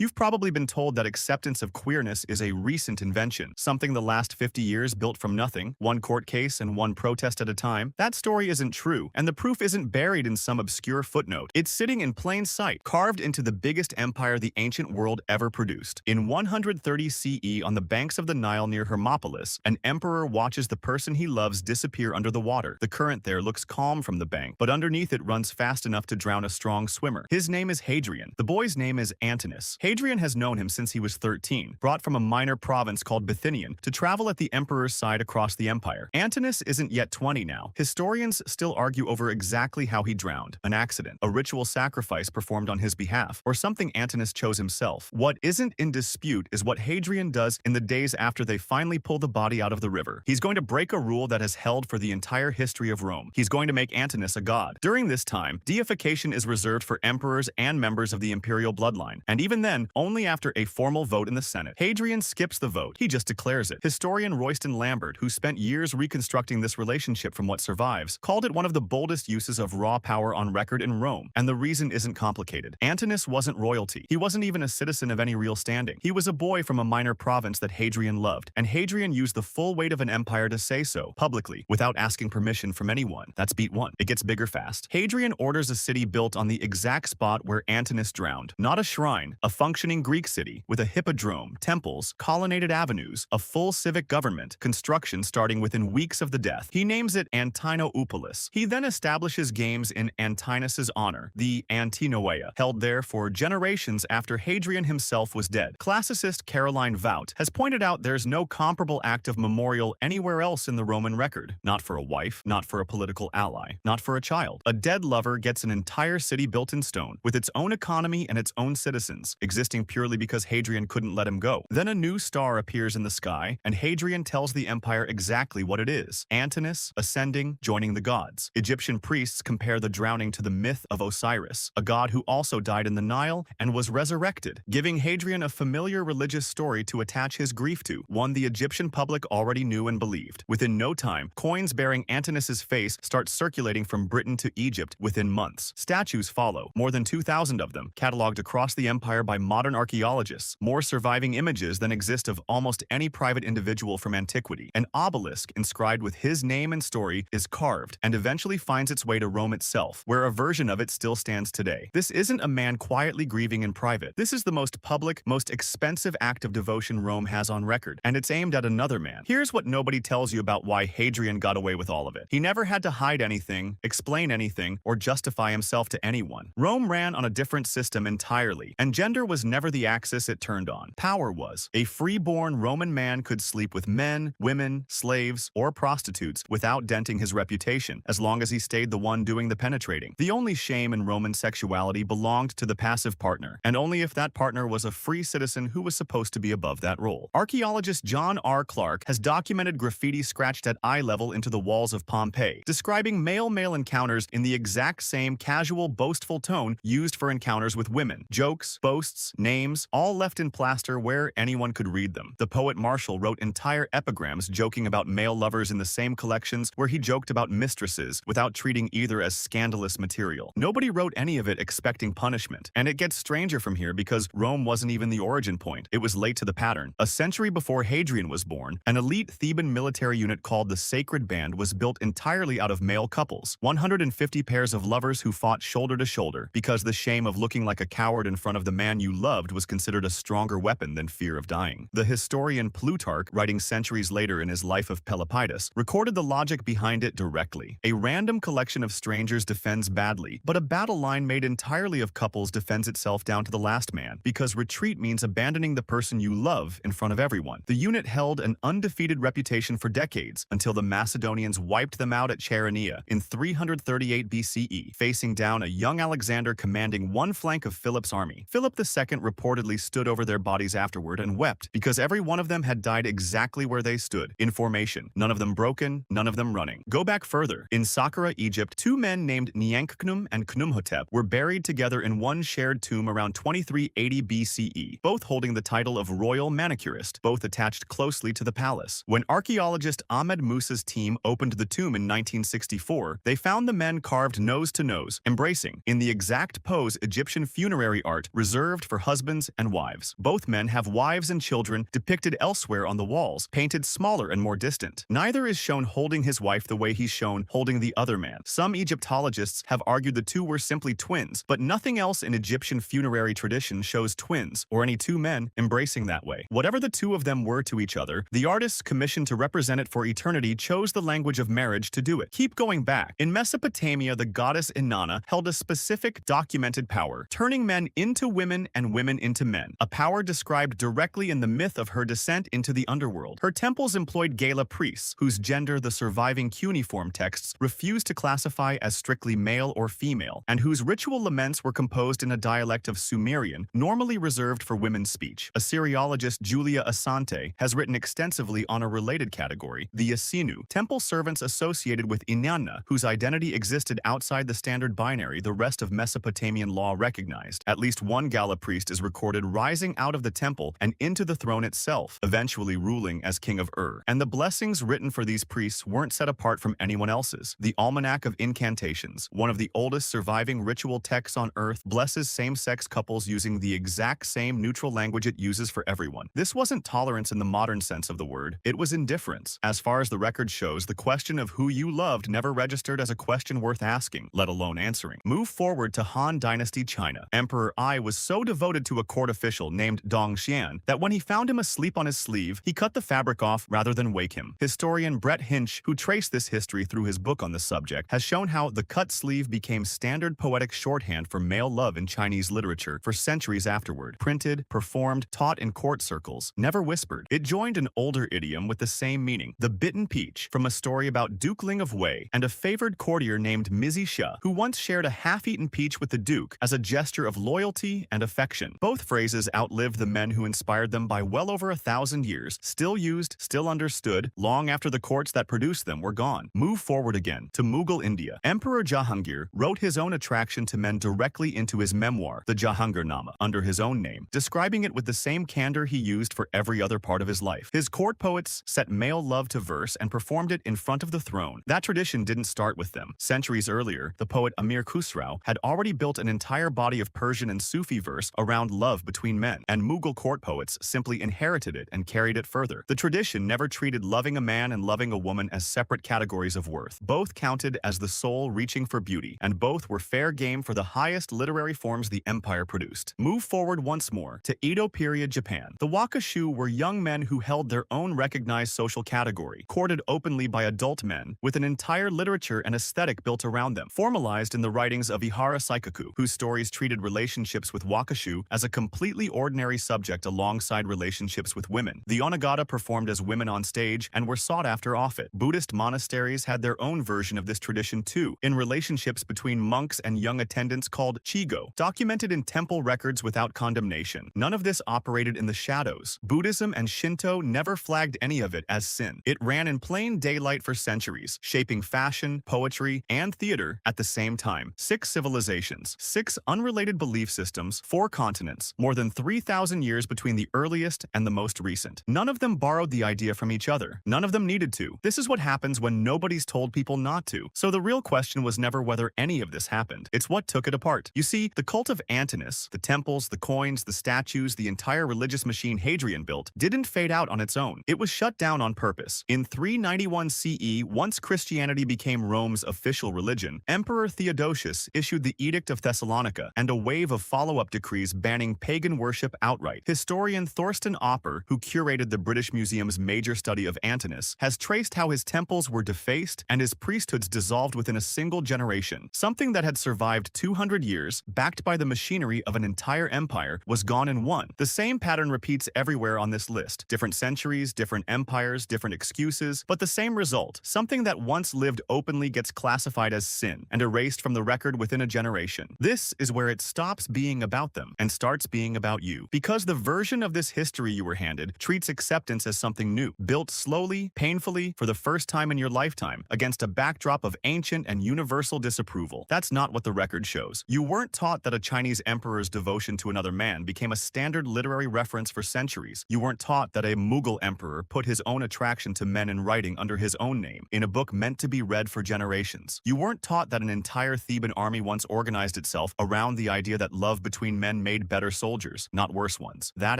You've probably been told that acceptance of queerness is a recent invention, something the last 50 years built from nothing, one court case and one protest at a time. That story isn't true, and the proof isn't buried in some obscure footnote. It's sitting in plain sight, carved into the biggest empire the ancient world ever produced. In 130 CE, on the banks of the Nile near Hermopolis, an emperor watches the person he loves disappear under the water. The current there looks calm from the bank, but underneath it runs fast enough to drown a strong swimmer. His name is Hadrian. The boy's name is Antinous. Hadrian has known him since he was 13, brought from a minor province called Bithynian to travel at the emperor's side across the empire. Antinous isn't yet 20 now. Historians still argue over exactly how he drowned. An accident, a ritual sacrifice performed on his behalf, or something Antinous chose himself. What isn't in dispute is what Hadrian does in the days after they finally pull the body out of the river. He's going to break a rule that has held for the entire history of Rome. He's going to make Antinous a god. During this time, deification is reserved for emperors and members of the imperial bloodline, and even then, only after a formal vote in the Senate. Hadrian skips the vote. He just declares it. Historian Royston Lambert, who spent years reconstructing this relationship from what survives, called it one of the boldest uses of raw power on record in Rome, and the reason isn't complicated. Antinous wasn't royalty. He wasn't even a citizen of any real standing. He was a boy from a minor province that Hadrian loved, and Hadrian used the full weight of an empire to say so, publicly, without asking permission from anyone. That's beat one. It gets bigger fast. Hadrian orders a city built on the exact spot where Antinous drowned. Not a shrine, a functioning Greek city, with a hippodrome, temples, colonnaded avenues, a full civic government, construction starting within weeks of the death. He names it Antinoopolis. He then establishes games in Antinous' honor, the Antinoia, held there for generations after Hadrian himself was dead. Classicist Caroline Vout has pointed out there's no comparable act of memorial anywhere else in the Roman record. Not for a wife, not for a political ally, not for a child. A dead lover gets an entire city built in stone, with its own economy and its own citizens, existing purely because Hadrian couldn't let him go. Then a new star appears in the sky, and Hadrian tells the empire exactly what it is. Antinous, ascending, joining the gods. Egyptian priests compare the drowning to the myth of Osiris, a god who also died in the Nile and was resurrected, giving Hadrian a familiar religious story to attach his grief to, one the Egyptian public already knew and believed. Within no time, coins bearing Antinous' face start circulating from Britain to Egypt within months. Statues follow, more than 2,000 of them, catalogued across the empire by modern archaeologists, more surviving images than exist of almost any private individual from antiquity. An obelisk inscribed with his name and story is carved and eventually finds its way to Rome itself, where a version of it still stands today. This isn't a man quietly grieving in private. This is the most public, most expensive act of devotion Rome has on record, and it's aimed at another man. Here's what nobody tells you about why Hadrian got away with all of it. He never had to hide anything, explain anything, or justify himself to anyone. Rome ran on a different system entirely, and gender was never the axis it turned on. Power was. A free-born Roman man could sleep with men, women, slaves, or prostitutes without denting his reputation, as long as he stayed the one doing the penetrating. The only shame in Roman sexuality belonged to the passive partner, and only if that partner was a free citizen who was supposed to be above that role. Archaeologist John R. Clark has documented graffiti scratched at eye level into the walls of Pompeii, describing male-male encounters in the exact same casual, boastful tone used for encounters with women. Jokes, boasts, names, all left in plaster where anyone could read them. The poet Martial wrote entire epigrams joking about male lovers in the same collections where he joked about mistresses without treating either as scandalous material. Nobody wrote any of it expecting punishment, and it gets stranger from here because Rome wasn't even the origin point. It was late to the pattern. A century before Hadrian was born, an elite Theban military unit called the Sacred Band was built entirely out of male couples, 150 pairs of lovers who fought shoulder to shoulder, because the shame of looking like a coward in front of the man you loved was considered a stronger weapon than fear of dying. The historian Plutarch, writing centuries later in his Life of Pelopidas, recorded the logic behind it directly. A random collection of strangers defends badly, but a battle line made entirely of couples defends itself down to the last man, because retreat means abandoning the person you love in front of everyone. The unit held an undefeated reputation for decades, until the Macedonians wiped them out at Chaeronea in 338 BCE, facing down a young Alexander commanding one flank of Philip's army. Philip II reportedly stood over their bodies afterward and wept, because every one of them had died exactly where they stood, in formation, none of them broken, none of them running. Go back further. In Saqqara, Egypt, two men named Niankkhnum and Khnumhotep were buried together in one shared tomb around 2380 BCE, both holding the title of royal manicurist, both attached closely to the palace. When archaeologist Ahmed Musa's team opened the tomb in 1964, they found the men carved nose to nose, embracing, in the exact pose Egyptian funerary art reserved for for husbands and wives. Both men have wives and children depicted elsewhere on the walls, painted smaller and more distant. Neither is shown holding his wife the way he's shown holding the other man. Some Egyptologists have argued the two were simply twins, but nothing else in Egyptian funerary tradition shows twins or any two men embracing that way. Whatever the two of them were to each other, the artists commissioned to represent it for eternity chose the language of marriage to do it. Keep going back. In Mesopotamia, the goddess Inanna held a specific documented power, turning men into women and women into men, a power described directly in the myth of her descent into the underworld. Her temples employed Gala priests, whose gender the surviving cuneiform texts refused to classify as strictly male or female, and whose ritual laments were composed in a dialect of Sumerian, normally reserved for women's speech. Assyriologist Julia Asante has written extensively on a related category, the Asinu, temple servants associated with Inanna, whose identity existed outside the standard binary the rest of Mesopotamian law recognized. At least one Gala priest is recorded rising out of the temple and into the throne itself, eventually ruling as king of Ur. And the blessings written for these priests weren't set apart from anyone else's. The Almanac of Incantations, one of the oldest surviving ritual texts on Earth, blesses same-sex couples using the exact same neutral language it uses for everyone. This wasn't tolerance in the modern sense of the word, it was indifference. As far as the record shows, the question of who you loved never registered as a question worth asking, let alone answering. Move forward to Han Dynasty China. Emperor Ai was so devoted to a court official named Dong Xian that when he found him asleep on his sleeve, he cut the fabric off rather than wake him. Historian Brett Hinch, who traced this history through his book on the subject, has shown how the cut sleeve became standard poetic shorthand for male love in Chinese literature for centuries afterward. Printed, performed, taught in court circles, never whispered. It joined an older idiom with the same meaning, the bitten peach, from a story about Duke Ling of Wei and a favored courtier named Mizzi Xia, who once shared a half-eaten peach with the Duke as a gesture of loyalty and affection. Both phrases outlived the men who inspired them by well over 1,000 years, still used, still understood, long after the courts that produced them were gone. Move forward again to Mughal India. Emperor Jahangir wrote his own attraction to men directly into his memoir, the Jahangirnama, under his own name, describing it with the same candor he used for every other part of his life. His court poets set male love to verse and performed it in front of the throne. That tradition didn't start with them. Centuries earlier, the poet Amir Khusrau had already built an entire body of Persian and Sufi verse around love between men, and Mughal court poets simply inherited it and carried it further. The tradition never treated loving a man and loving a woman as separate categories of worth. Both counted as the soul reaching for beauty, and both were fair game for the highest literary forms the empire produced. Move forward once more to Edo period Japan. The wakashu were young men who held their own recognized social category, courted openly by adult men, with an entire literature and aesthetic built around them, formalized in the writings of Ihara Saikaku, whose stories treated relationships with wakashu as a completely ordinary subject alongside relationships with women. The onagata performed as women on stage and were sought after off it. Buddhist monasteries had their own version of this tradition too, in relationships between monks and young attendants called chigo, documented in temple records without condemnation. None of this operated in the shadows. Buddhism and Shinto never flagged any of it as sin. It ran in plain daylight for centuries, shaping fashion, poetry, and theater at the same time. 6 civilizations, 6 unrelated belief systems, 4 continents, more than 3,000 years between the earliest and the most recent. None of them borrowed the idea from each other. None of them needed to. This is what happens when nobody's told people not to. So the real question was never whether any of this happened. It's what took it apart. You see, the cult of Antinous, the temples, the coins, the statues, the entire religious machine Hadrian built, didn't fade out on its own. It was shut down on purpose. In 391 CE, once Christianity became Rome's official religion, Emperor Theodosius issued the Edict of Thessalonica and a wave of follow-up decrees banning pagan worship outright. Historian Thorsten Opper, who curated the British Museum's major study of Antinous, has traced how his temples were defaced and his priesthoods dissolved within a single generation. Something that had survived 200 years, backed by the machinery of an entire empire, was gone in one. The same pattern repeats everywhere on this list. Different centuries, different empires, different excuses, but the same result. Something that once lived openly gets classified as sin and erased from the record within a generation. This is where it stops being about them and starts being about you. Because the version of this history you were handed treats acceptance as something new, built slowly, painfully, for the first time in your lifetime, against a backdrop of ancient and universal disapproval. That's not what the record shows. You weren't taught that a Chinese emperor's devotion to another man became a standard literary reference for centuries. You weren't taught that a Mughal emperor put his own attraction to men in writing under his own name, in a book meant to be read for generations. You weren't taught that an entire Theban army once organized itself around the idea that love between men men made better soldiers, not worse ones. That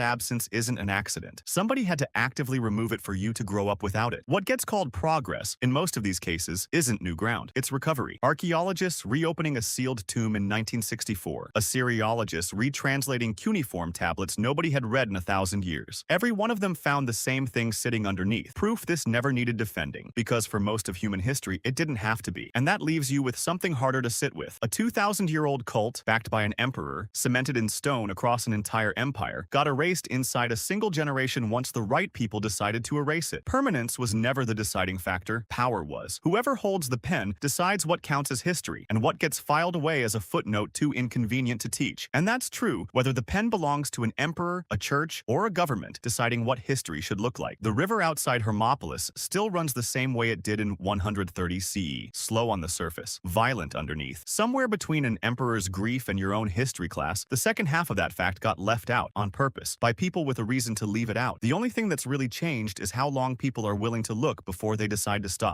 absence isn't an accident. Somebody had to actively remove it for you to grow up without it. What gets called progress, in most of these cases, isn't new ground. It's recovery. Archaeologists reopening a sealed tomb in 1964. Assyriologists retranslating cuneiform tablets nobody had read in 1,000 years. Every one of them found the same thing sitting underneath. Proof this never needed defending, because for most of human history, it didn't have to be. And that leaves you with something harder to sit with. A 2,000-year-old cult, backed by an emperor, cemented in stone across an entire empire, got erased inside a single generation once the right people decided to erase it. Permanence was never the deciding factor, power was. Whoever holds the pen decides what counts as history, and what gets filed away as a footnote too inconvenient to teach. And that's true whether the pen belongs to an emperor, a church, or a government deciding what history should look like. The river outside Hermopolis still runs the same way it did in 130 CE, slow on the surface, violent underneath. Somewhere between an emperor's grief and your own history class, the second half of that fact got left out on purpose by people with a reason to leave it out. The only thing that's really changed is how long people are willing to look before they decide to stop.